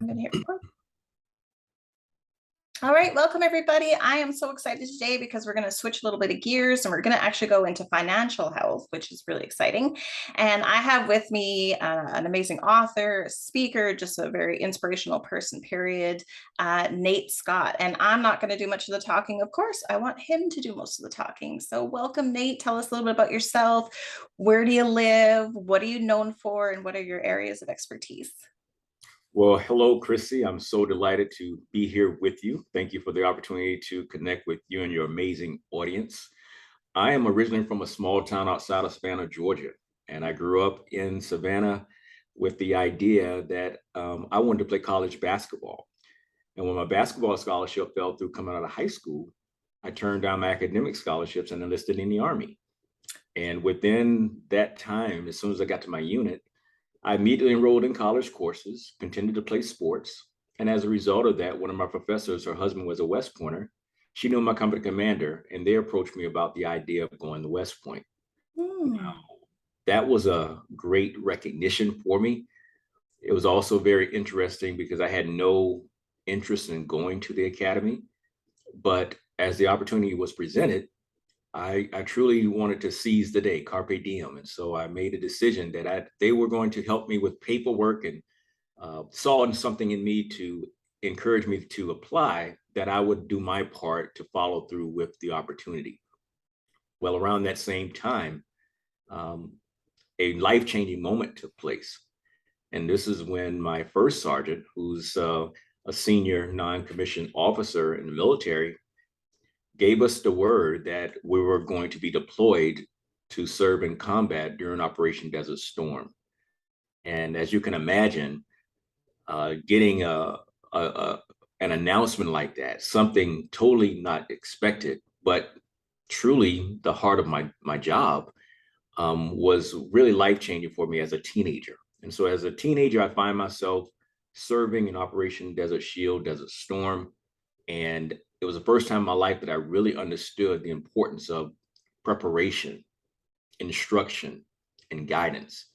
I'm going to hit record. All right, welcome everybody. I am so excited today because we're going to switch a little bit of gears and we're going to actually go into financial health, which is really exciting. And I have with me an amazing author, speaker, just a very inspirational person, period, Nate Scott. And I'm not going to do much of the talking, of course. I want him to do most of the talking. So welcome, Nate. Tell us a little bit about yourself. Where do you live? What are you known for? And what are your areas of expertise? Well, hello, Chrissy. I'm so delighted to be here with you. Thank you for the opportunity to connect with you and your amazing audience. I am originally from a small town outside of Savannah, Georgia, and I grew up in Savannah with the idea that I wanted to play college basketball. And when my basketball scholarship fell through coming out of high school, I turned down my academic scholarships and enlisted in the Army. And within that time, as soon as I got to my unit, I immediately enrolled in college courses, continued to play sports. And as a result of that, one of my professors, her husband was a West Pointer. She knew my company commander, and they approached me about the idea of going to West Point. Hmm. That was a great recognition for me. It was also very interesting because I had no interest in going to the academy. But as the opportunity was presented, I truly wanted to seize the day, carpe diem. And so I made a decision that they were going to help me with paperwork and saw something in me to encourage me to apply, that I would do my part to follow through with the opportunity. Well, around that same time, um, a life-changing moment took place. And this is when my first sergeant, who's a senior non-commissioned officer in the military, gave us the word that we were going to be deployed to serve in combat during Operation Desert Storm. And as you can imagine, getting an announcement like that, something totally not expected, but truly the heart of my job, was really life changing for me as a teenager. And so as a teenager, I find myself serving in Operation Desert Shield, Desert Storm. And it was the first time in my life that I really understood the importance of preparation, instruction, and guidance.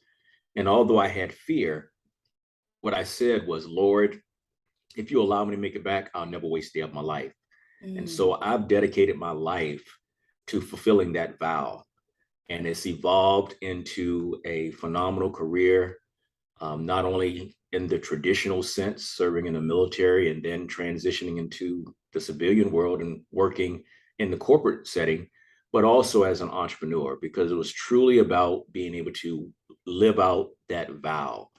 And although I had fear, what I said was, Lord, if you allow me to make it back, I'll never waste a day of my life. And Mm. so I've dedicated my life to fulfilling that vow. And it's evolved into a phenomenal career, not only in the traditional sense, serving in the military and then transitioning into the civilian world and working in the corporate setting, but also as an entrepreneur, because it was truly about being able to live out that vow.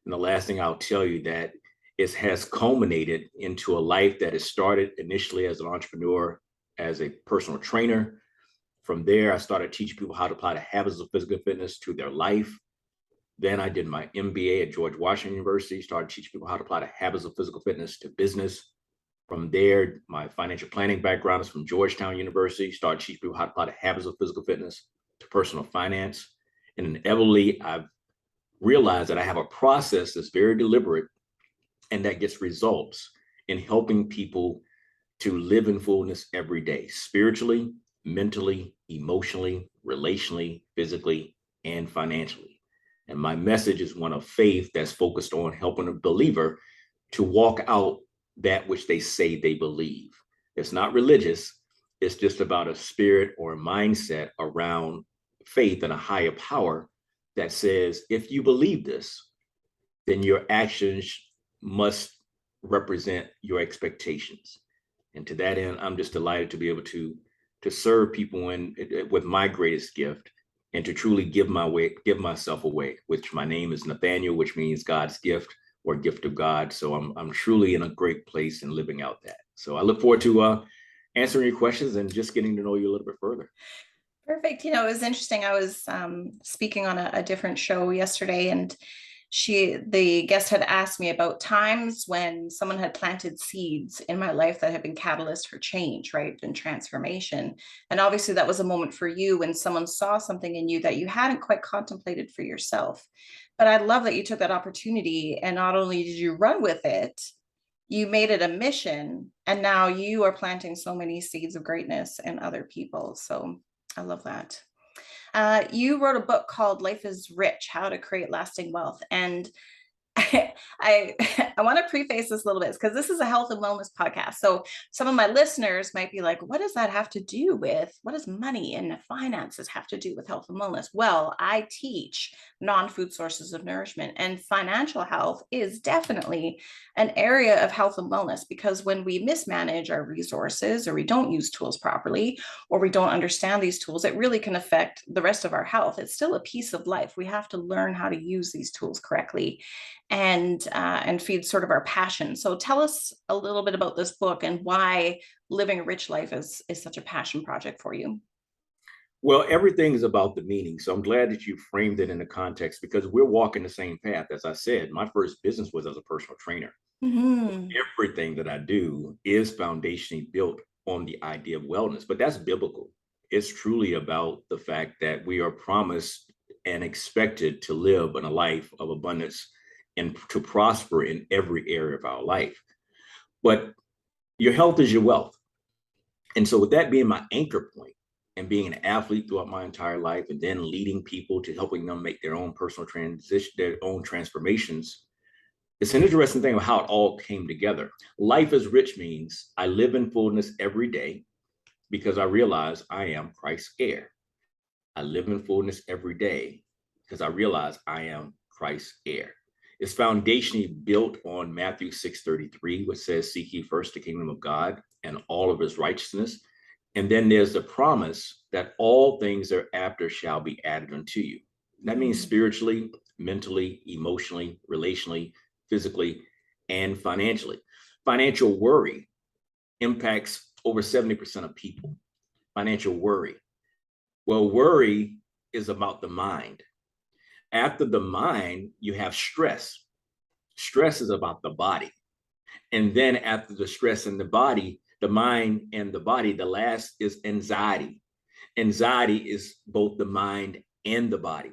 And the last thing I'll tell you, that it has culminated into a life that has started initially as an entrepreneur, as a personal trainer. From there, I started teaching people how to apply the habits of physical fitness to their life. Then I did my MBA at George Washington University, started teaching people how to apply the habits of physical fitness to business. From there, my financial planning background is from Georgetown University, started teaching people how to apply the habits of physical fitness to personal finance. And inevitably, I've realized that I have a process that's very deliberate and that gets results in helping people to live in fullness every day, spiritually, mentally, emotionally, relationally, physically, and financially. And my message is one of faith that's focused on helping a believer to walk out that which they say they believe. It's not religious, it's just about a spirit or a mindset around faith and a higher power that says, if you believe this, then your actions must represent your expectations. And to that end, I'm just delighted to be able to serve people in with my greatest gift, and to truly give myself away, which my name is Nathaniel, which means God's gift or gift of God. So I'm truly in a great place and living out that. So I look forward to answering your questions and just getting to know you a little bit further. Perfect. It was interesting. I was speaking on a different show yesterday, and the guest had asked me about times when someone had planted seeds in my life that had been catalyst for change, right? And transformation. And obviously that was a moment for you when someone saw something in you that you hadn't quite contemplated for yourself. But I love that you took that opportunity and not only did you run with it, you made it a mission, and now you are planting so many seeds of greatness in other people. So I love that. You wrote a book called Life is Rich: How to Create Lasting Wealth. And I I want to preface this a little bit because this is a health and wellness podcast. So some of my listeners might be like, what does that have to do with, what does money and finances have to do with health and wellness? Well, I teach non-food sources of nourishment, and financial health is definitely an area of health and wellness, because when we mismanage our resources, or we don't use tools properly, or we don't understand these tools, it really can affect the rest of our health. It's still a piece of life. We have to learn how to use these tools correctly, and feed sort of our passion. So tell us a little bit about this book and why living a rich life is such a passion project for you. Well, everything is about the meaning. So I'm glad that you framed it in the context because we're walking the same path. As I said, my first business was as a personal trainer. Mm-hmm. Everything that I do is foundationally built on the idea of wellness, but that's biblical. It's truly about the fact that we are promised and expected to live in a life of abundance and to prosper in every area of our life. But your health is your wealth. And so, with that being my anchor point and being an athlete throughout my entire life, and then leading people to helping them make their own personal transition, their own transformations, it's an interesting thing of how it all came together. Life is rich means I live in fullness every day because I realize I am Christ's heir. I live in fullness every day because I realize I am Christ's heir. It's foundationally built on Matthew 6:33, which says, seek ye first the kingdom of God and all of his righteousness. And then there's the promise that all things thereafter shall be added unto you. That means spiritually, mentally, emotionally, relationally, physically, and financially. Financial worry impacts over 70% of people. Financial worry. Well, worry is about the mind. After the mind, you have stress. Stress is about the body. And then after the stress in the body, the mind and the body, the last is anxiety. Anxiety is both the mind and the body.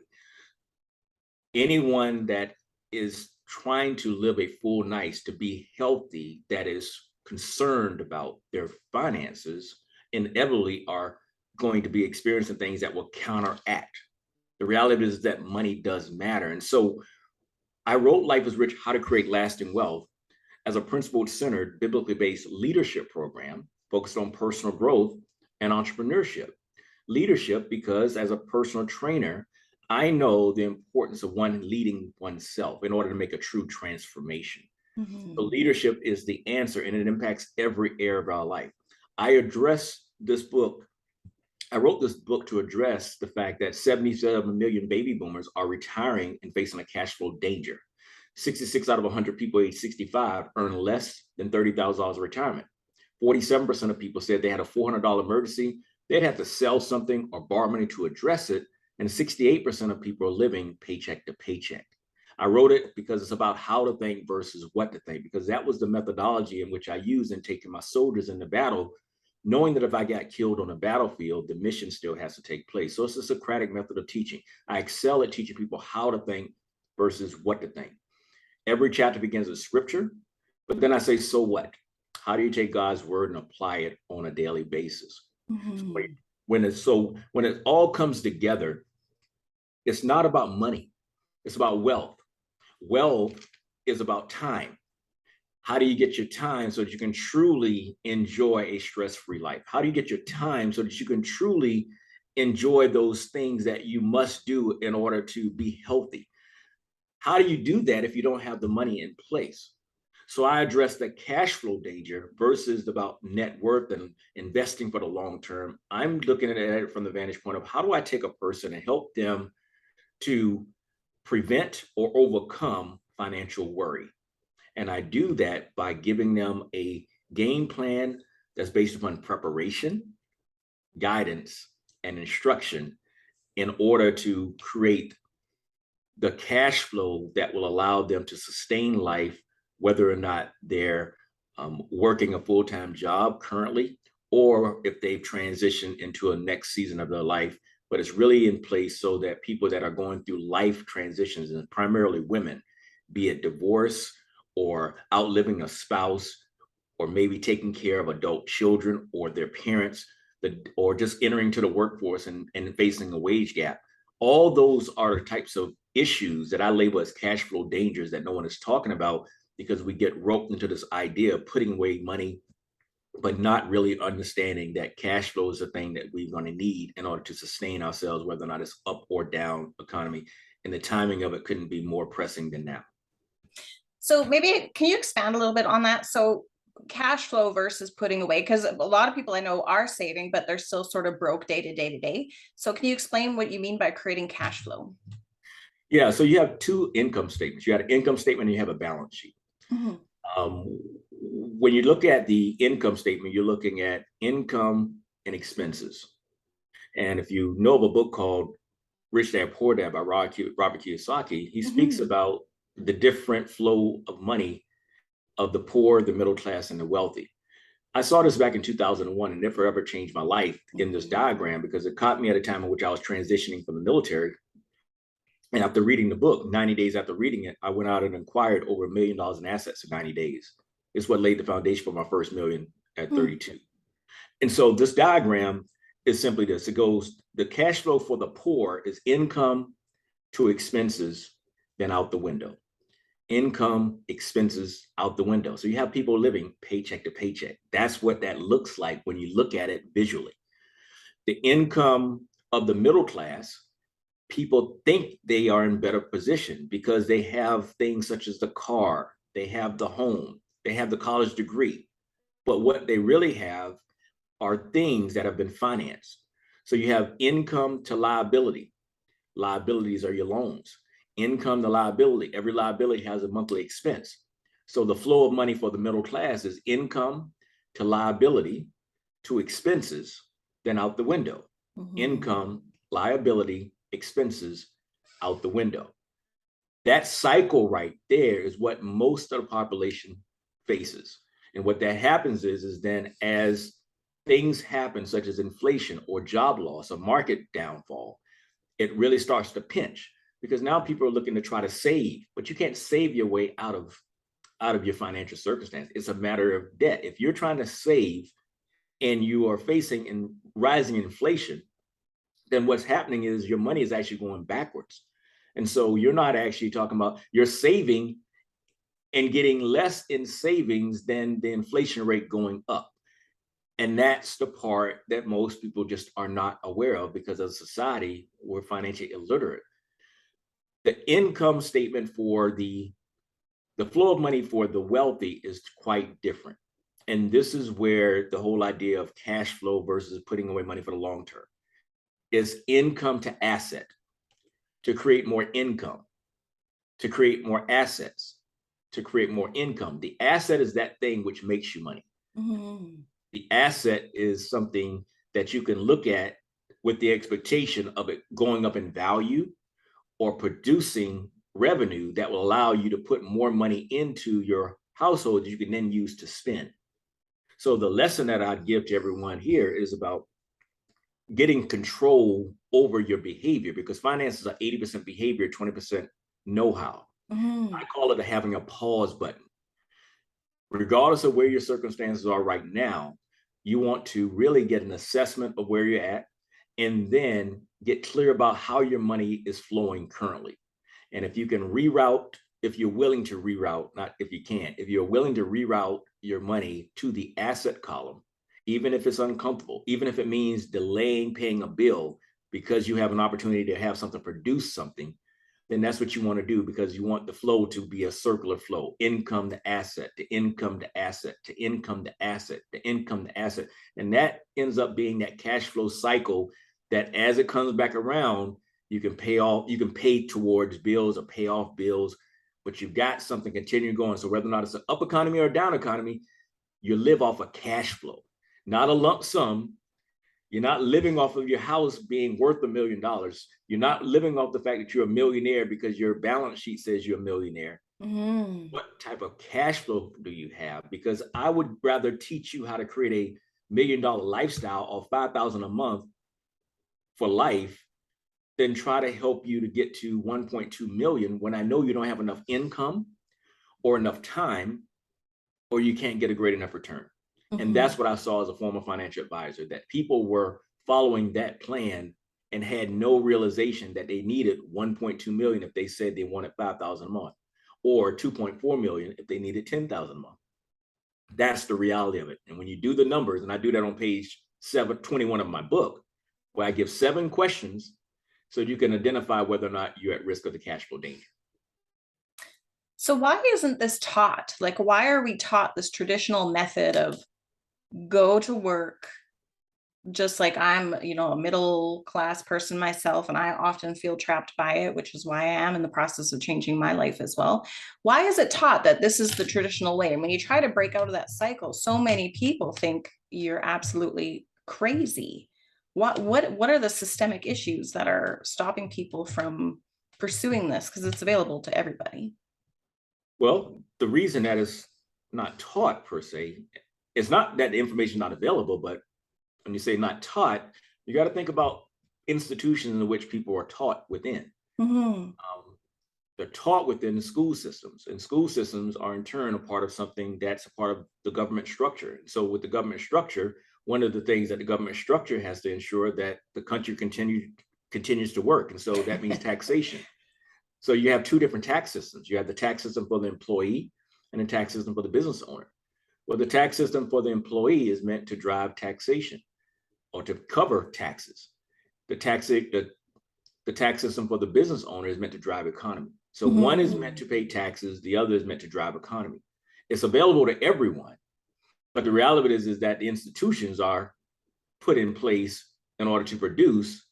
Anyone that is trying to live a full life, to be healthy, that is concerned about their finances, inevitably are going to be experiencing things that will counteract. The reality is that money does matter. And so I wrote Life is Rich, How to Create Lasting Wealth as a principle-centered, biblically based leadership program focused on personal growth and entrepreneurship. Leadership, because as a personal trainer, I know the importance of one leading oneself in order to make a true transformation. Mm-hmm. So leadership is the answer, and it impacts every area of our life. I wrote this book to address the fact that 77 million baby boomers are retiring and facing a cash flow danger. 66 out of 100 people age 65 earn less than $30,000 of retirement. 47% of people said they had a $400 emergency, they'd have to sell something or borrow money to address it. And 68% of people are living paycheck to paycheck. I wrote it because it's about how to think versus what to think, because that was the methodology in which I used in taking my soldiers into battle, knowing that if I got killed on the battlefield, the mission still has to take place. So it's a Socratic method of teaching. I excel at teaching people how to think versus what to think. Every chapter begins with scripture, but then I say, so what? How do you take God's word and apply it on a daily basis? Mm-hmm. When it all comes together, it's not about money, it's about wealth. Wealth is about time. How do you get your time so that you can truly enjoy a stress-free life? How do you get your time so that you can truly enjoy those things that you must do in order to be healthy? How do you do that if you don't have the money in place? So I address the cash flow danger versus about net worth and investing for the long term. I'm looking at it from the vantage point of how do I take a person and help them to prevent or overcome financial worry? And I do that by giving them a game plan that's based upon preparation, guidance, and instruction in order to create the cash flow that will allow them to sustain life, whether or not they're working a full-time job currently, or if they've transitioned into a next season of their life. But it's really in place so that people that are going through life transitions, and primarily women, be it divorce or outliving a spouse, or maybe taking care of adult children or their parents, or just entering to the workforce and facing a wage gap. All those are the types of issues that I label as cash flow dangers that no one is talking about, because we get roped into this idea of putting away money, but not really understanding that cash flow is a thing that we're going to need in order to sustain ourselves, whether or not it's up or down economy. And the timing of it couldn't be more pressing than now. So maybe can you expand a little bit on that? So cash flow versus putting away, because a lot of people I know are saving, but they're still sort of broke day to day to day. So can you explain what you mean by creating cash flow? Yeah, so you have two income statements. You have an income statement and you have a balance sheet. Mm-hmm. When you look at the income statement, you're looking at income and expenses. And if you know of a book called Rich Dad Poor Dad by Robert Kiyosaki, he speaks about the different flow of money of the poor, the middle class, and the wealthy. I saw this back in 2001 and it forever changed my life in this diagram, because it caught me at a time in which I was transitioning from the military. And after reading the book, 90 days after reading it, I went out and acquired over $1 million in assets in 90 days. It's what laid the foundation for my first million at 32. And so this diagram is simply this. It goes, the cash flow for the poor is income to expenses, then out the window. Income, expenses, out the window. So you have people living paycheck to paycheck. That's what that looks like when you look at it visually. The income of the middle class, people think they are in better position because they have things such as the car, they have the home, they have the college degree. But what they really have are things that have been financed. So you have income to liability. Liabilities are your loans. Income to liability. Every liability has a monthly expense. So the flow of money for the middle class is income to liability to expenses, then out the window. Income, liability, expenses, out the window. That cycle right there is what most of the population faces. And what that happens is then as things happen, such as inflation or job loss or market downfall, it really starts to pinch, because now people are looking to try to save, but you can't save your way out of your financial circumstance. It's a matter of debt. If you're trying to save and you are facing rising inflation, then what's happening is your money is actually going backwards. And so you're not actually talking about, you're saving and getting less in savings than the inflation rate going up. And that's the part that most people just are not aware of, because as a society, we're financially illiterate. The income statement for the flow of money for the wealthy is quite different. And this is where the whole idea of cash flow versus putting away money for the long term is income to asset, to create more income, to create more assets, to create more income. The asset is that thing which makes you money. The asset is something that you can look at with the expectation of it going up in value or producing revenue that will allow you to put more money into your household that you can then use to spend. So the lesson that I'd give to everyone here is about getting control over your behavior, because finances are 80% behavior, 20% know-how. I call it having a pause button. Regardless of where your circumstances are right now, you want to really get an assessment of where you're at, and then get clear about how your money is flowing currently. And if you can reroute, if you're willing to reroute, not if you can't, if you're willing to reroute your money to the asset column, even if it's uncomfortable, even if it means delaying paying a bill because you have an opportunity to have something produce something, then that's what you want to do, because you want the flow to be a circular flow, income to asset, to income to asset, to income to asset, to income to asset. And that ends up being that cash flow cycle that as it comes back around, you can pay towards bills or pay off bills, but you've got something continuing going. So whether or not it's an up economy or a down economy, you live off of cash flow, not a lump sum. You're not living off of your house being worth $1 million. You're not living off the fact that you're a millionaire because your balance sheet says you're a millionaire. What type of cash flow do you have? Because I would rather teach you how to create a $1 million lifestyle of $5,000 a month for life than try to help you to get to 1.2 million when I know you don't have enough income or enough time, or you can't get a great enough return. And that's what I saw as a former financial advisor, that people were following that plan and had no realization that they needed 1.2 million if they said they wanted 5,000 a month, or 2.4 million if they needed 10,000 a month. That's the reality of it. And when you do the numbers, and I do that on page 721 of my book, where I give 7 questions so you can identify whether or not you're at risk of the cash flow danger. So why isn't this taught? Like, why are we taught this traditional method of go to work? Just like I'm, a middle class person myself, and I often feel trapped by it, which is why I am in the process of changing my life as well. Why is it taught that this is the traditional way? And when you try to break out of that cycle, so many people think you're absolutely crazy. What are the systemic issues that are stopping people from pursuing this? Because it's available to everybody. Well, the reason that is not taught per se, it's not that the information is not available, but when you say not taught, you got to think about institutions in which people are taught within. Mm-hmm. They're taught within the school systems, and school systems are in turn a part of something that's a part of the government structure. And so with the government structure, one of the things that the government structure has to ensure that the country continues to work. And so that means taxation. So you have 2 different tax systems. You have the tax system for the employee and the tax system for the business owner. Well, the tax system for the employee is meant to drive taxation or to cover taxes. The tax system for the business owner is meant to drive economy. So one is meant to pay taxes, the other is meant to drive economy. It's available to everyone, but the reality of it is that the institutions are put in place in order to produce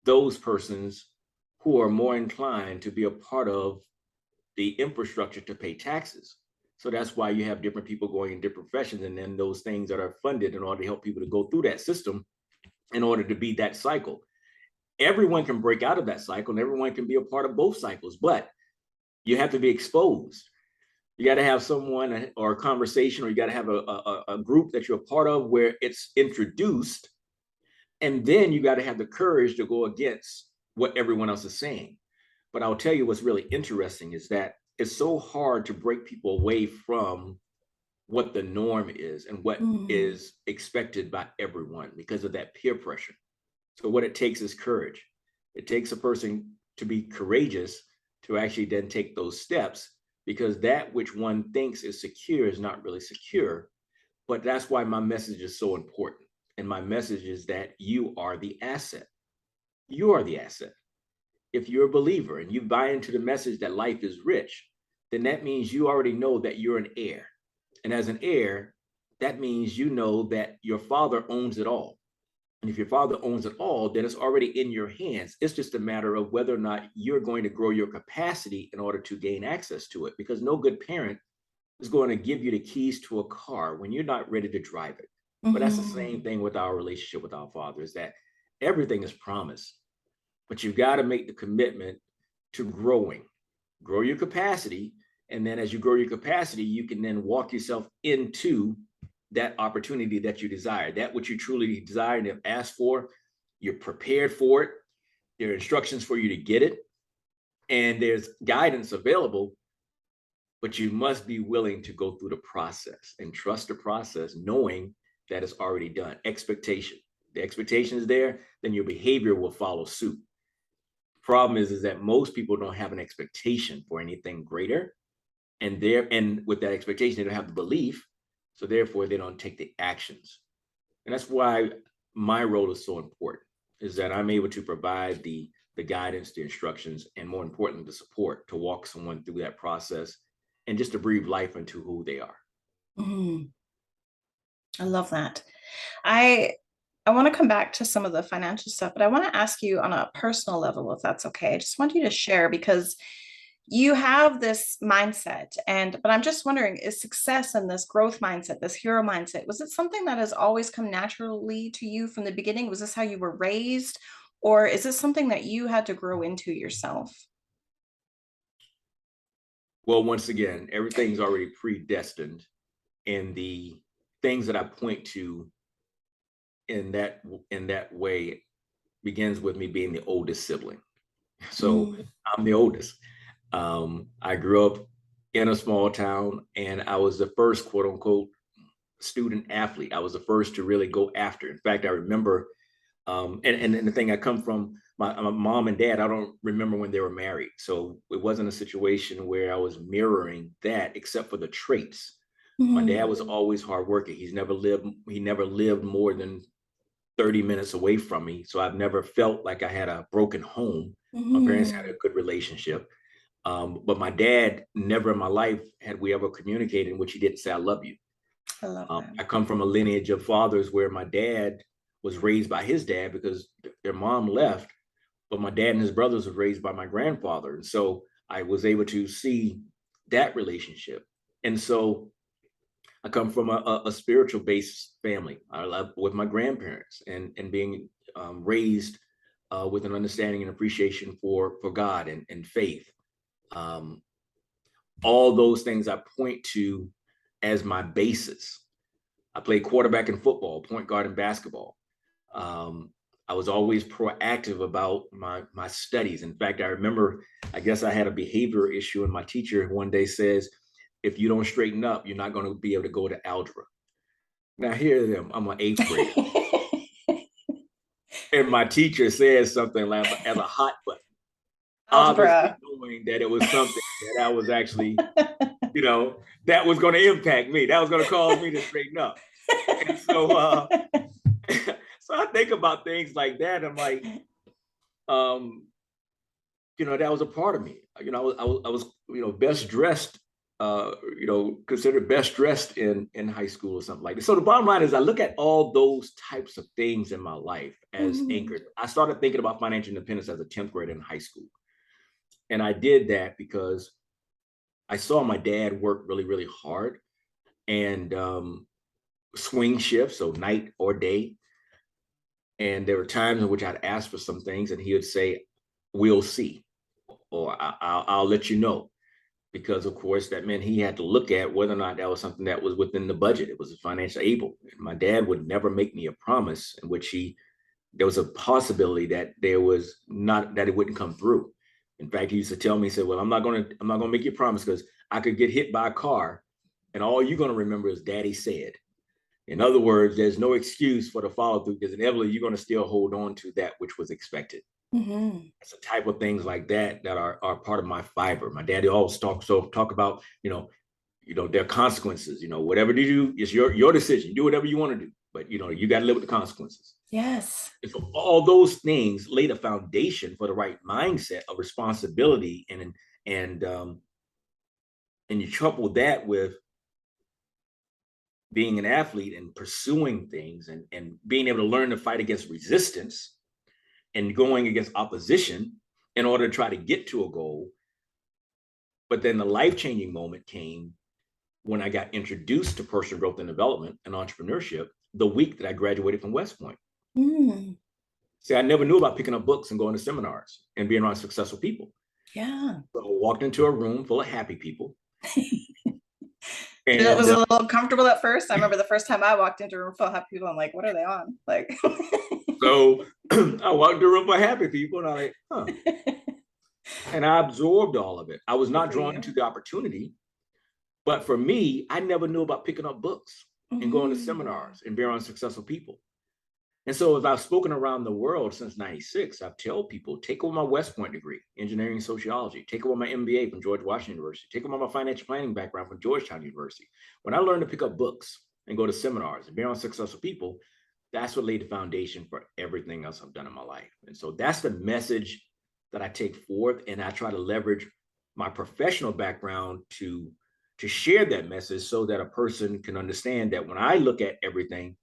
those persons who are more inclined to be a part of the infrastructure to pay taxes. So that's why you have different people going in different professions, and then those things that are funded in order to help people to go through that system in order to beat that cycle. Everyone can break out of that cycle, and everyone can be a part of both cycles, but you have to be exposed. You got to have someone or a conversation, or you got to have a group that you're a part of where it's introduced, and then you got to have the courage to go against what everyone else is saying. But I'll tell you what's really interesting is that it's so hard to break people away from what the norm is and what is expected by everyone because of that peer pressure. So what it takes is courage. It takes a person to be courageous to actually then take those steps, because that which one thinks is secure is not really secure. But that's why my message is so important. And my message is that you are the asset. You are the asset. If you're a believer and you buy into the message that life is rich, then that means you already know that you're an heir. And as an heir, that means you know that your father owns it all. And if your father owns it all, then it's already in your hands. It's just a matter of whether or not you're going to grow your capacity in order to gain access to it, because no good parent is going to give you the keys to a car when you're not ready to drive it. But that's the same thing with our relationship with our Father, is that everything is promised, but you've got to make the commitment to grow your capacity. And then as you grow your capacity, you can then walk yourself into that opportunity that you desire, that which you truly desire and have asked for. You're prepared for it. There are instructions for you to get it, and there's guidance available, but you must be willing to go through the process and trust the process, knowing that it's already done. Expectation. The expectation is there, then your behavior will follow suit. Problem is that most people don't have an expectation for anything greater, and with that expectation, they don't have the belief, so therefore they don't take the actions. And that's why my role is so important, is that I'm able to provide the guidance, the instructions, and more importantly, the support to walk someone through that process and just to breathe life into who they are. I love that. I want to come back to some of the financial stuff, but I want to ask you on a personal level, if that's okay. I just want you to share, because you have this mindset, but I'm just wondering, is success and this growth mindset, this hero mindset, was it something that has always come naturally to you from the beginning? Was this how you were raised, or is this something that you had to grow into yourself? Well, once again, everything's already predestined, and the things that I point to in that way begins with me being the oldest sibling. So I'm the oldest. I grew up in a small town, and I was the first quote unquote student athlete. I was the first to really go after. In fact, I remember And the thing, I come from my mom and dad. I don't remember when they were married, so it wasn't a situation where I was mirroring that, except for the traits. My dad Mhm. was always hardworking. He never lived more than 30 minutes away from me. So I've never felt like I had a broken home. My parents had a Mhm. good relationship. But my dad, never in my life had we ever communicated in which he didn't say, I love you. I love that. I come from a lineage of fathers where my dad was raised by his dad because their mom left, but my dad and his brothers were raised by my grandfather. And so I was able to see that relationship. And so I come from a spiritual based family. I love with my grandparents and being raised with an understanding and appreciation for God and faith. Um, all those things I point to as my basis. I played quarterback in football, point guard in basketball. Um, I was always proactive about my studies. In fact, I remember, I guess I had a behavior issue, and my teacher one day says, "If you don't straighten up, you're not going to be able to go to algebra." Now here I am, I'm an eighth grader, and my teacher says something like as a hot button, obviously Algebra. knowing that it was something that I was actually, that was going to impact me. That was going to cause me to straighten up. And so, so I think about things like that. I'm like, um, that was a part of me. I was best dressed, considered best dressed in high school or something like that. So the bottom line is, I look at all those types of things in my life as Mhm. anchored. I started thinking about financial independence as a 10th grader in high school, and I did that because I saw my dad work really, really hard and swing shifts, so night or day. And there were times in which I'd ask for some things, and he would say, "We'll see," or "I'll let you know." Because, of course, that meant he had to look at whether or not that was something that was within the budget. It was financially able. And my dad would never make me a promise in which there was a possibility that there was not, that it wouldn't come through. In fact, he used to tell me, he said, "Well, I'm not gonna make you a promise because I could get hit by a car, and all you're gonna remember is Daddy said." In other words, there's no excuse for the follow through because inevitably you're going to still hold on to that which was expected. Mhm. It's the type of things like that are part of my fiber. My daddy always talk about, there are consequences. Whatever you do, it's your decision. Do whatever you want to do, but you got to live with the consequences. Yes. And so all those things lay the foundation for the right mindset of responsibility, and and you couple that with being an athlete and pursuing things and being able to learn to fight against resistance and going against opposition in order to try to get to a goal. But then the life changing moment came when I got introduced to personal growth and development and entrepreneurship the week that I graduated from West Point. Mm. See, I never knew about picking up books and going to seminars and being around successful people. Yeah. So I walked into a room full of happy people. It And was a little uncomfortable at first. I remember the first time I walked into a room full of happy people, I'm like, what are they on? Like, so I walked into a room full of happy people and I'm like, huh. And I absorbed all of it. I was good not for drawn into you. the opportunity. But for me, I never knew about picking up books and going to Mhm. seminars and being around successful people. And so as I've spoken around the world since 96, I've told people, take over my West Point degree, engineering and sociology, take over my MBA from George Washington University, take over my financial planning background from Georgetown University. When I learned to pick up books and go to seminars and be around successful people, that's what laid the foundation for everything else I've done in my life. And so that's the message that I take forth, and I try to leverage my professional background to share that message so that a person can understand that when I look at everything,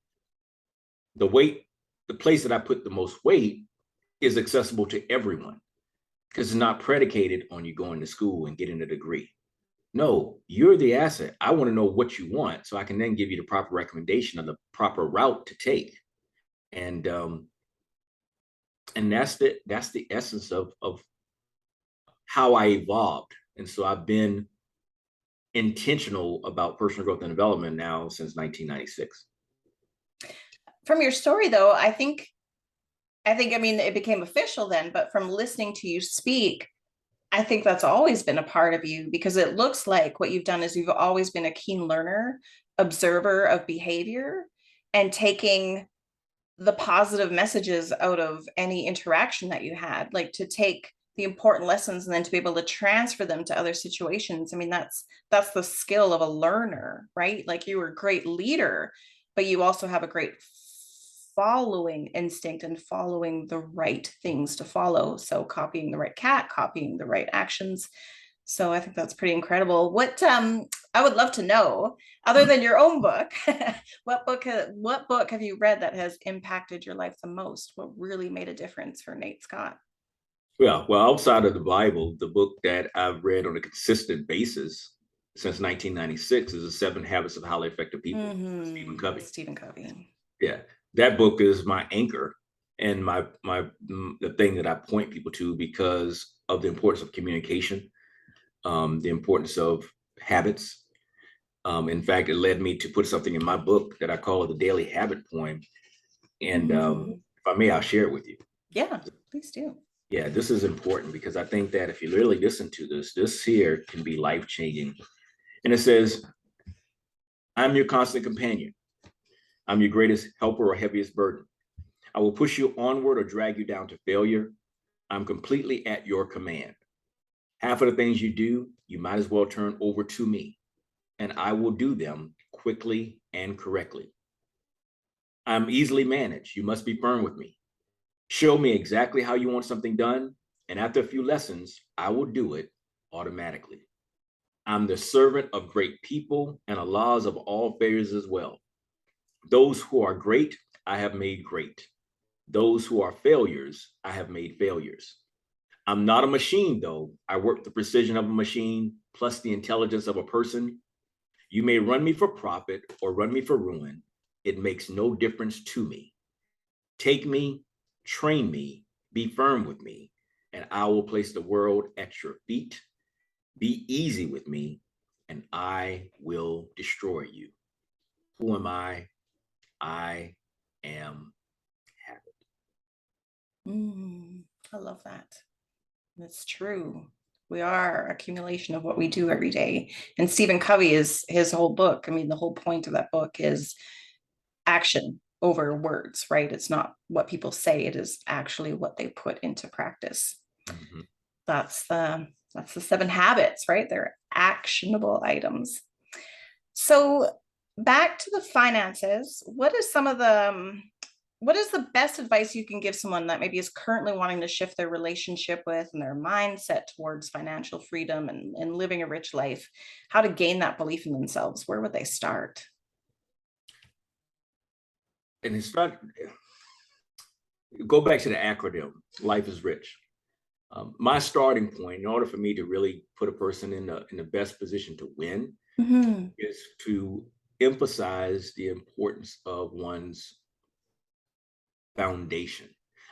the weight, the place that I put the most weight is accessible to everyone because it's not predicated on you going to school and getting a degree. No, you're the asset. I want to know what you want so I can then give you the proper recommendation of the proper route to take. And and that's the essence of how I evolved. And so I've been intentional about personal growth and development now since 1996. From your story, though, I mean, it became official then, but from listening to you speak, I think that's always been a part of you because it looks like what you've done is you've always been a keen learner, observer of behavior, and taking the positive messages out of any interaction that you had, like to take the important lessons and then to be able to transfer them to other situations. I mean, that's the skill of a learner, right? Like you were a great leader, but you also have a great following instinct and following the right things to follow. So copying the right cat, copying the right actions. So I think that's pretty incredible. What I would love to know, other than your own book, what book have you read that has impacted your life the most? What really made a difference for Nate Scott? Yeah, well, outside of the Bible, the book that I've read on a consistent basis since 1996 is The Seven Habits of Highly Effective People, Stephen Covey. Stephen Covey. Yeah, that book is my anchor and the thing that I point people to because of the importance of communication, the importance of habits. In fact, it led me to put something in my book that I call the Daily Habit Poem. And if I may, I'll share it with you. Yeah, please do. Yeah, this is important because I think that if you really listen to this here can be life-changing. And it says, I'm your constant companion. I'm your greatest helper or heaviest burden. I will push you onward or drag you down to failure. I'm completely at your command. Half of the things you do, you might as well turn over to me, and I will do them quickly and correctly. I'm easily managed. You must be firm with me. Show me exactly how you want something done, and after a few lessons, I will do it automatically. I'm the servant of great people and Allah's of all failures as well. Those who are great, I have made great. Those who are failures, I have made failures. I'm not a machine, though. I work the precision of a machine plus the intelligence of a person. You may run me for profit or run me for ruin. It makes no difference to me. Take me, train me, be firm with me, and I will place the world at your feet. Be easy with me, and I will destroy you. Who am I? I am habit. I love that. That's true. We are accumulation of what we do every day. And Stephen Covey is his whole book. I mean, the whole point of that book is action over words, right? It's not what people say, it is actually what they put into practice. Mm-hmm. That's the seven habits, right? They're actionable items. So back to the finances, what is the best advice you can give someone that maybe is currently wanting to shift their relationship with and their mindset towards financial freedom and living a rich life? How to gain that belief in themselves? Where would they start? And it's not, go back to the acronym, Life is Rich. My starting point, in order for me to really put a person in the best position to win, is to emphasize the importance of one's foundation.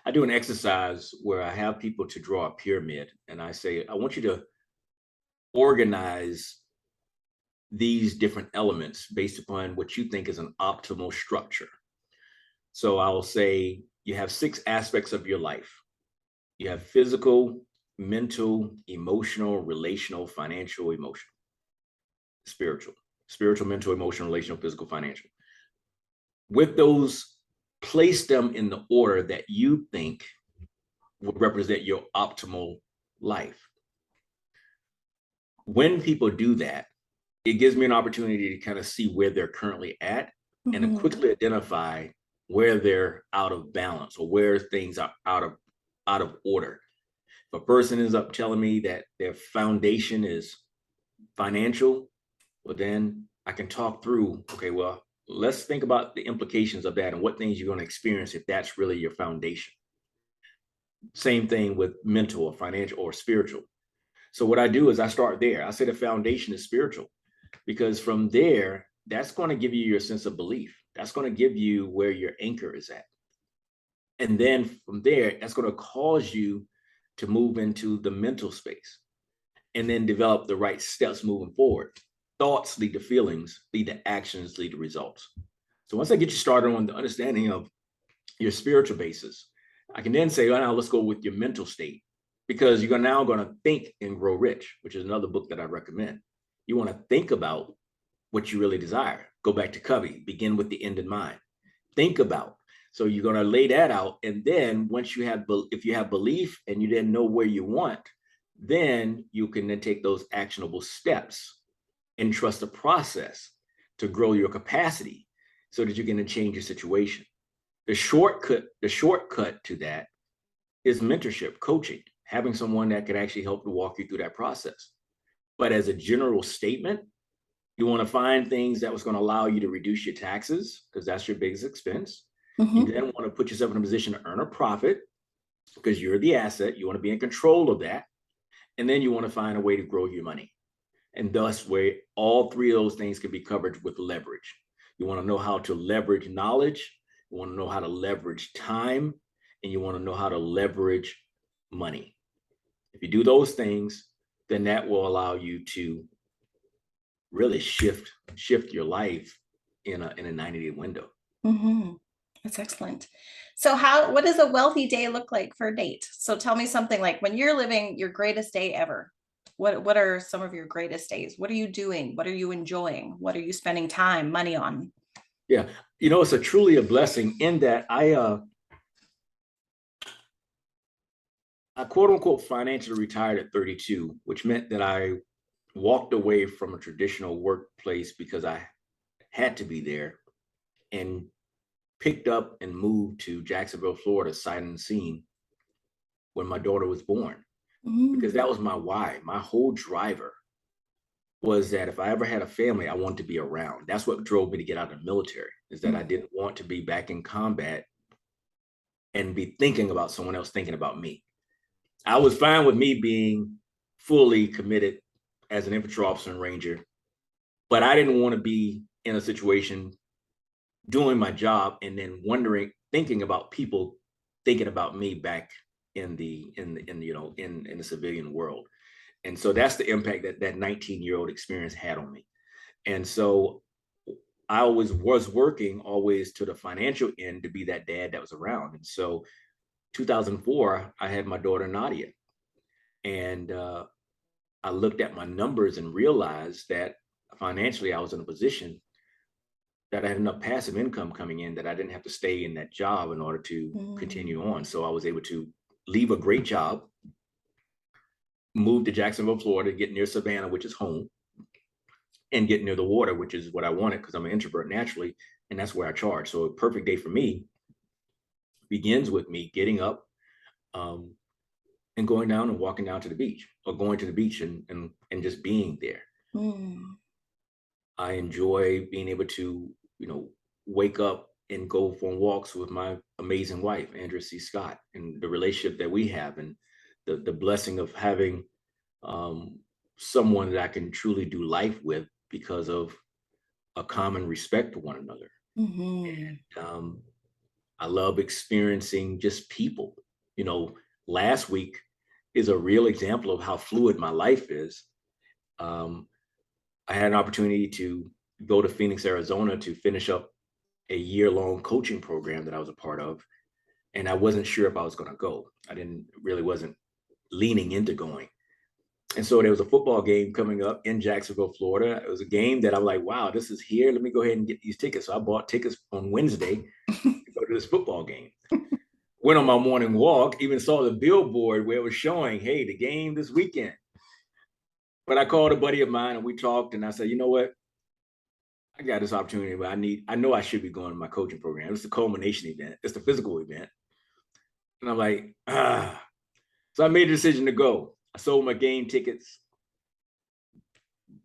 I do an exercise where I have people to draw a pyramid, and I say, I want you to organize these different elements based upon what you think is an optimal structure. So I will say you have 6 aspects of your life. You have physical, mental, emotional, relational, financial, emotional, spiritual, mental, emotional, relational, physical, financial. With those, place them in the order that you think would represent your optimal life. When people do that, it gives me an opportunity to kind of see where they're currently at and to quickly identify where they're out of balance or where things are out of order. If a person ends up telling me that their foundation is financial, well, then I can talk through, okay, well, let's think about the implications of that and what things you're going to experience if that's really your foundation. Same thing with mental or financial or spiritual. So what I do is I start there. I say the foundation is spiritual, because from there, that's going to give you your sense of belief. That's going to give you where your anchor is at. And then from there, that's going to cause you to move into the mental space and then develop the right steps moving forward. Thoughts lead to feelings, lead to actions, lead to results. So once I get you started on the understanding of your spiritual basis, I can then say, oh, now let's go with your mental state, because you're now going to think and grow rich, which is another book that I recommend. You want to think about what you really desire. Go back to Covey, begin with the end in mind. Think about, So you're going to lay that out. And then once you have, if you have belief and you didn't know where you want, then you can then take those actionable steps and trust the process to grow your capacity so that you can change your situation. The shortcut to that is mentorship, coaching, having someone that can actually help to walk you through that process. But as a general statement, you want to find things that was going to allow you to reduce your taxes, because that's your biggest expense. You then want to put yourself in a position to earn a profit because you're the asset. You want to be in control of that. And then you want to find a way to grow your money. And thus, where all three of those things can be covered with leverage. You want to know how to leverage knowledge. You want to know how to leverage time. And you want to know how to leverage money. If you do those things, then that will allow you to really shift your life in a 90-day window. That's excellent. So what does a wealthy day look like for Nate? So tell me something like when you're living your greatest day ever. What are some of your greatest days? What are you doing? What are you enjoying? What are you spending time, money on? Yeah, it's truly a blessing in that I quote unquote financially retired at 32, which meant that I walked away from a traditional workplace because I had to be there, and picked up and moved to Jacksonville, Florida, sight unseen, when my daughter was born. Because that was my why. My whole driver was that if I ever had a family, I wanted to be around. That's what drove me to get out of the military, is that I didn't want to be back in combat and be thinking about someone else thinking about me. I was fine with me being fully committed as an infantry officer and ranger, but I didn't want to be in a situation doing my job and then thinking about people thinking about me back in the civilian world. And so that's the impact that 19-year-old experience had on me. And so I always was working always to the financial end to be that dad that was around. And so 2004, I had my daughter Nadia, and I looked at my numbers and realized that financially I was in a position that I had enough passive income coming in that I didn't have to stay in that job in order to continue on. So I was able to leave a great job, move to Jacksonville, Florida, get near Savannah, which is home, and get near the water, which is what I wanted because I'm an introvert naturally, and that's where I charge. So a perfect day for me begins with me getting up and going down and walking down to the beach, or going to the beach and just being there. I enjoy being able to, wake up and go for walks with my amazing wife, Andrea C. Scott, and the relationship that we have, and the blessing of having someone that I can truly do life with because of a common respect for one another. And I love experiencing just people. Last week is a real example of how fluid my life is. I had an opportunity to go to Phoenix, Arizona to finish up a year-long coaching program that I was a part of. And I wasn't sure if I was going to go. Wasn't leaning into going. And so there was a football game coming up in Jacksonville, Florida. It was a game that I'm like, wow, this is here. Let me go ahead and get these tickets. So I bought tickets on Wednesday to go to this football game. Went on my morning walk, even saw the billboard where it was showing, hey, the game this weekend. But I called a buddy of mine and we talked, and I said, you know what? I got this opportunity, but I know I should be going to my coaching program. It's the culmination event. It's the physical event. And I'm like, So I made a decision to go. I sold my game tickets,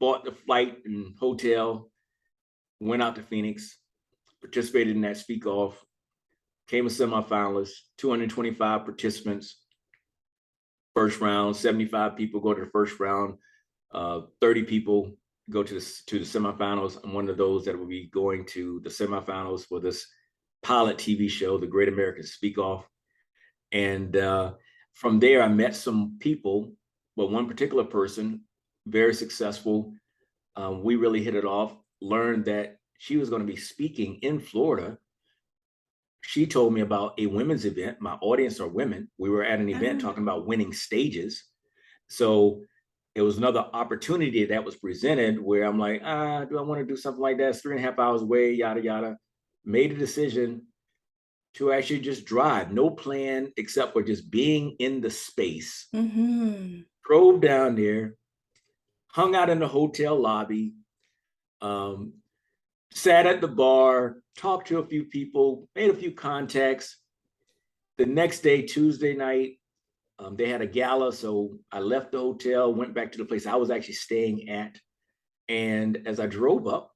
bought the flight and hotel, went out to Phoenix, participated in that speak off, came a semifinalist, 225 participants, first round, 75 people go to the first round, 30 people go to the semifinals. I'm one of those that will be going to the semifinals for this pilot TV show, The Great American Speak Off. And from there, I met some people, but one particular person, very successful. We really hit it off, learned that she was going to be speaking in Florida. She told me about a women's event. My audience are women. We were at an event talking about winning stages. So it was another opportunity that was presented where I'm like, do I want to do something like that? It's 3.5 hours away, yada, yada. Made a decision, to actually just drive, no plan except for just being in the space. Drove down there, hung out in the hotel lobby, sat at the bar, talked to a few people, made a few contacts. The next day, Tuesday night, they had a gala. So I left the hotel, went back to the place I was actually staying at. And as I drove up,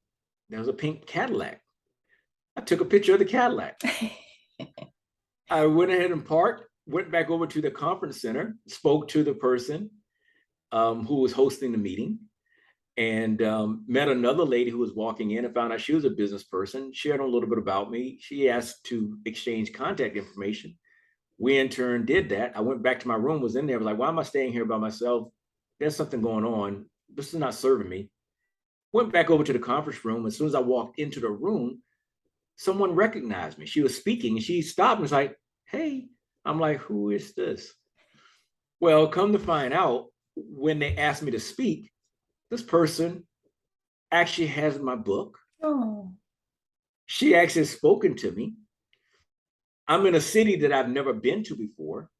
there was a pink Cadillac. I took a picture of the Cadillac. I went ahead and parked, went back over to the conference center, spoke to the person who was hosting the meeting, and met another lady who was walking in and found out she was a business person, shared a little bit about me. She asked to exchange contact information. We in turn did that. I went back to my room, was in there, was like, why am I staying here by myself? There's something going on. This is not serving me. Went back over to the conference room. As soon as I walked into the room, someone recognized me. She was speaking and she stopped and was like, hey. I'm like, who is this? Well, come to find out, when they asked me to speak, this person actually has my book. Oh. She actually has spoken to me. I'm in a city that I've never been to before.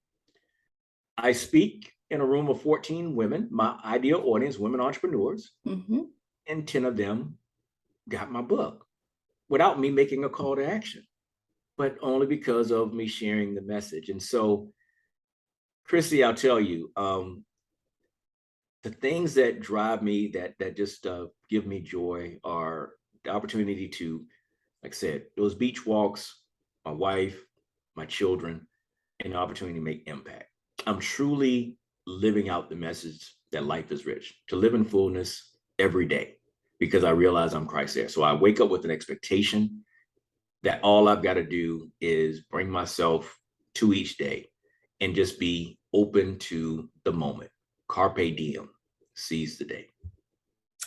I speak in a room of 14 women, my ideal audience, women entrepreneurs, and 10 of them got my book without me making a call to action, but only because of me sharing the message. And so, Chrissy, I'll tell you, the things that drive me, that just give me joy, are the opportunity to, like I said, those beach walks, my wife, my children, and the opportunity to make impact. I'm truly living out the message that life is rich, to live in fullness every day, because I realize I'm Christ there. So I wake up with an expectation that all I've got to do is bring myself to each day and just be open to the moment. Carpe diem, seize the day.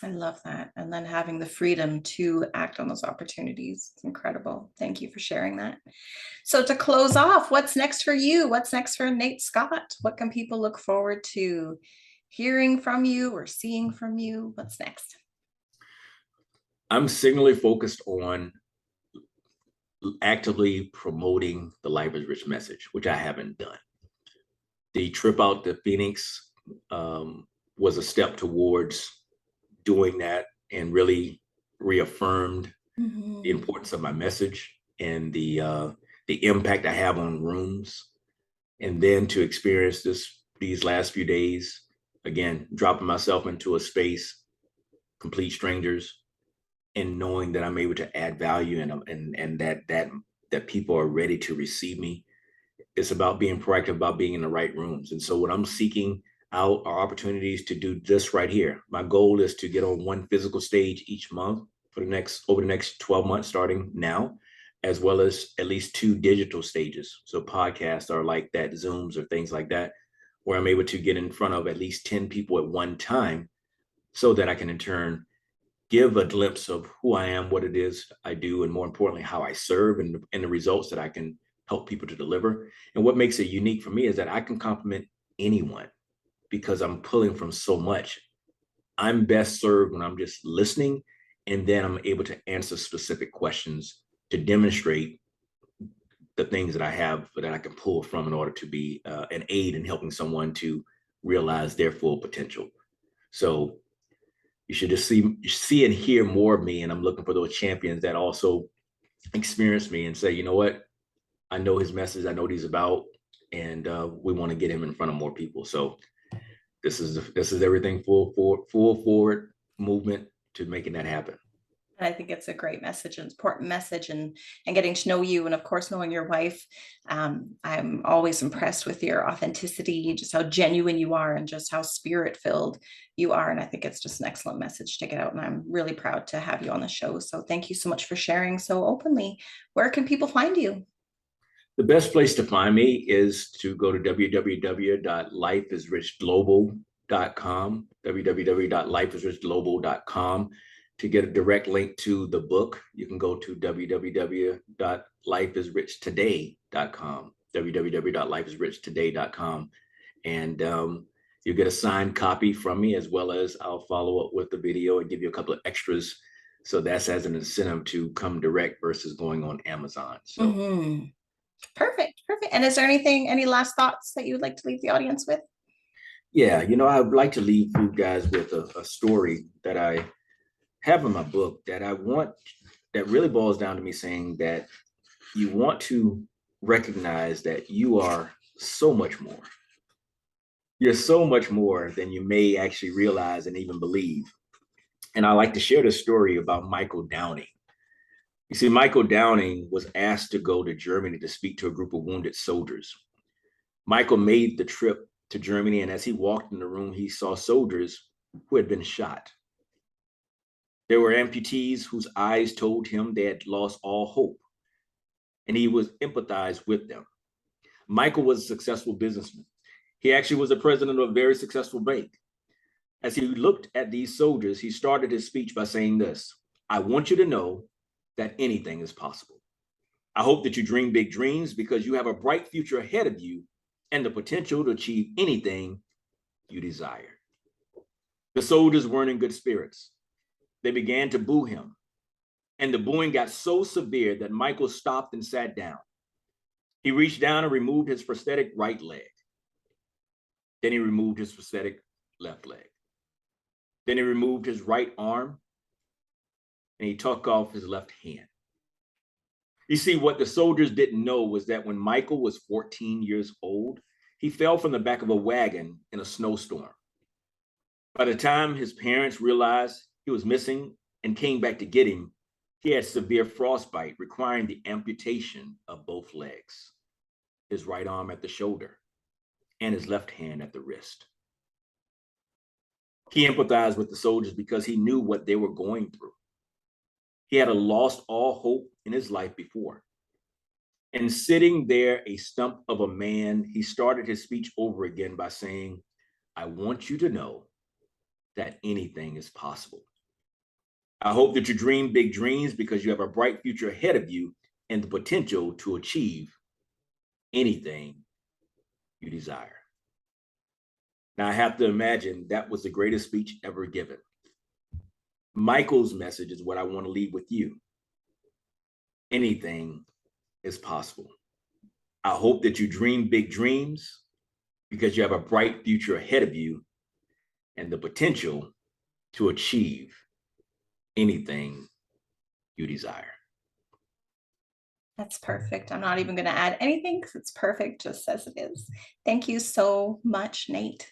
I love that. And then having the freedom to act on those opportunities. It's incredible. Thank you for sharing that. So to close off, what's next for you? What's next for Nate Scott? What can people look forward to hearing from you or seeing from you? What's next? I'm singularly focused on actively promoting the Life is Rich message, which I haven't done. The trip out to Phoenix was a step towards doing that, and really reaffirmed the importance of my message and the impact I have on rooms. And then to experience these last few days, again, dropping myself into a space, complete strangers, and knowing that I'm able to add value, and that people are ready to receive me. It's about being proactive, about being in the right rooms. And so what I'm seeking out are opportunities to do this right here. My goal is to get on one physical stage each month over the next 12 months, starting now, as well as at least 2 digital stages. So podcasts are like that, Zooms or things like that, where I'm able to get in front of at least 10 people at one time, so that I can in turn give a glimpse of who I am, what it is I do, and more importantly, how I serve, and the results that I can help people to deliver. And what makes it unique for me is that I can compliment anyone, because I'm pulling from so much. I'm best served when I'm just listening, and then I'm able to answer specific questions to demonstrate the things that I have that I can pull from in order to be an aid in helping someone to realize their full potential. So you should just see and hear more of me. And I'm looking for those champions that also experience me and say, you know what, I know his message, I know what he's about, and we want to get him in front of more people. So this is everything full forward movement to making that happen. And I think it's a great message, an important message, and getting to know you, and of course knowing your wife. I'm always impressed with your authenticity, just how genuine you are, and just how spirit-filled you are. And I think it's just an excellent message to get out. And I'm really proud to have you on the show. So thank you so much for sharing so openly. Where can people find you? The best place to find me is to go to www.lifeisrichglobal.com, www.lifeisrichglobal.com. To get a direct link to the book, you can go to www.lifeisrichtoday.com, www.lifeisrichtoday.com. And you'll get a signed copy from me, as well as I'll follow up with the video and give you a couple of extras. So that's as an incentive to come direct versus going on Amazon. So Perfect, perfect. And is there any last thoughts that you would like to leave the audience with? Yeah, I would like to leave you guys with a story that I have in my book that really boils down to me saying that you want to recognize that you are so much more. You're so much more than you may actually realize and even believe. And I like to share the story about Michael Downing. You see, Michael Downing was asked to go to Germany to speak to a group of wounded soldiers. Michael made the trip to Germany, and as he walked in the room, he saw soldiers who had been shot. There were amputees whose eyes told him they had lost all hope, and he was empathized with them. Michael was a successful businessman. He actually was the president of a very successful bank. As he looked at these soldiers, he started his speech by saying this: I want you to know that anything is possible. I hope that you dream big dreams because you have a bright future ahead of you and the potential to achieve anything you desire. The soldiers weren't in good spirits. They began to boo him, and the booing got so severe that Michael stopped and sat down. He reached down and removed his prosthetic right leg. Then he removed his prosthetic left leg. Then he removed his right arm, and he took off his left hand. You see, what the soldiers didn't know was that when Michael was 14 years old, he fell from the back of a wagon in a snowstorm. By the time his parents realized he was missing and came back to get him, he had severe frostbite, requiring the amputation of both legs, his right arm at the shoulder and his left hand at the wrist. He empathized with the soldiers because he knew what they were going through. He had lost all hope in his life before. And sitting there, a stump of a man, he started his speech over again by saying, I want you to know that anything is possible. I hope that you dream big dreams because you have a bright future ahead of you and the potential to achieve anything you desire. Now, I have to imagine that was the greatest speech ever given. Michael's message is what I want to leave with you. Anything is possible. I hope that you dream big dreams because you have a bright future ahead of you and the potential to achieve anything you desire. That's perfect. I'm not even going to add anything because it's perfect just as it is. Thank you so much, Nate.